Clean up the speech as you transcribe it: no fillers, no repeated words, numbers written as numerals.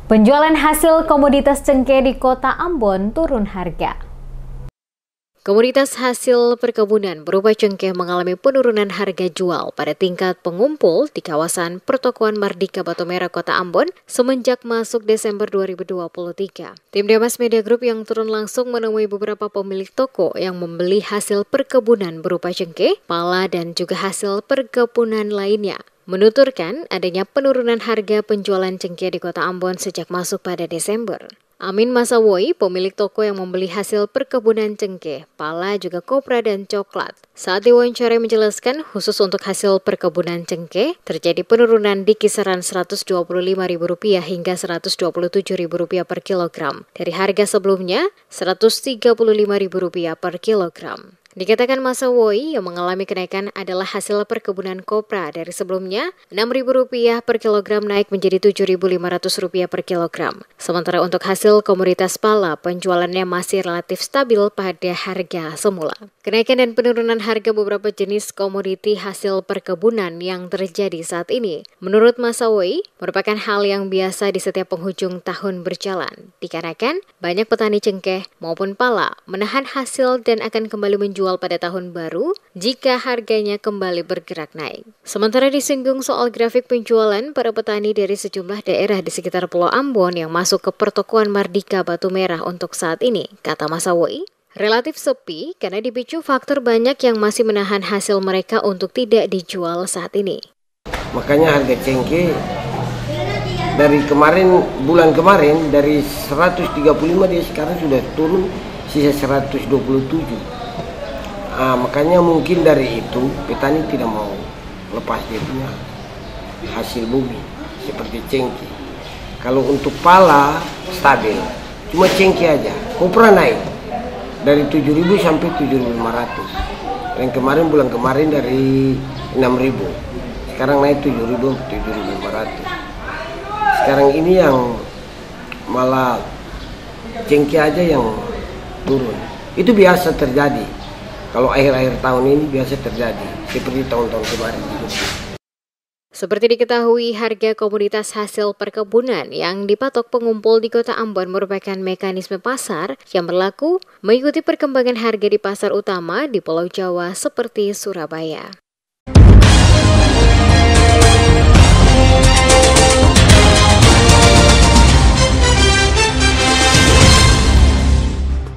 Penjualan hasil komoditas cengkeh di Kota Ambon turun harga. Komoditas hasil perkebunan berupa cengkeh mengalami penurunan harga jual pada tingkat pengumpul di kawasan pertokoan Mardika Batu Merah Kota Ambon semenjak masuk Desember 2023. Tim Demas Media Group yang turun langsung menemui beberapa pemilik toko yang membeli hasil perkebunan berupa cengkeh, pala, dan juga hasil perkebunan lainnya. Menuturkan adanya penurunan harga penjualan cengkeh di Kota Ambon sejak masuk pada Desember. Amin Masawoi, pemilik toko yang membeli hasil perkebunan cengkeh, pala, juga kopra dan coklat. Saat diwawancara menjelaskan khusus untuk hasil perkebunan cengkeh, terjadi penurunan di kisaran Rp125.000 hingga Rp127.000 per kilogram. Dari harga sebelumnya, Rp135.000 per kilogram. Dikatakan Masawoi yang mengalami kenaikan adalah hasil perkebunan kopra dari sebelumnya Rp6.000 per kilogram naik menjadi Rp7.500 per kilogram. Sementara untuk hasil komoditas pala, penjualannya masih relatif stabil pada harga semula. Kenaikan dan penurunan harga beberapa jenis komoditi hasil perkebunan yang terjadi saat ini, menurut Masawoi, merupakan hal yang biasa di setiap penghujung tahun berjalan. Dikarenakan banyak petani cengkeh maupun pala menahan hasil dan akan kembali menjual pada tahun baru jika harganya kembali bergerak naik. Sementara disinggung soal grafik penjualan para petani dari sejumlah daerah di sekitar Pulau Ambon yang masuk ke pertokoan Mardika Batu Merah untuk saat ini, kata Masawoi, relatif sepi karena dipicu faktor banyak yang masih menahan hasil mereka untuk tidak dijual saat ini. Makanya harga cengkeh dari bulan kemarin dari 135 dia sekarang sudah turun sisa 127. Makanya mungkin dari itu petani tidak mau lepas dia punya hasil bumi seperti cengkeh. Kalau untuk pala stabil, cuma cengkeh aja. Kopra naik dari 7.000 sampai 7.500. Yang bulan kemarin dari 6.000. Sekarang naik 7.000 sampai 7.500. Sekarang ini yang malah cengkeh aja yang turun. Itu biasa terjadi. Kalau akhir-akhir tahun ini biasa terjadi, seperti tahun-tahun kemarin juga. Seperti diketahui, harga komoditas hasil perkebunan yang dipatok pengumpul di Kota Ambon merupakan mekanisme pasar yang berlaku mengikuti perkembangan harga di pasar utama di Pulau Jawa seperti Surabaya.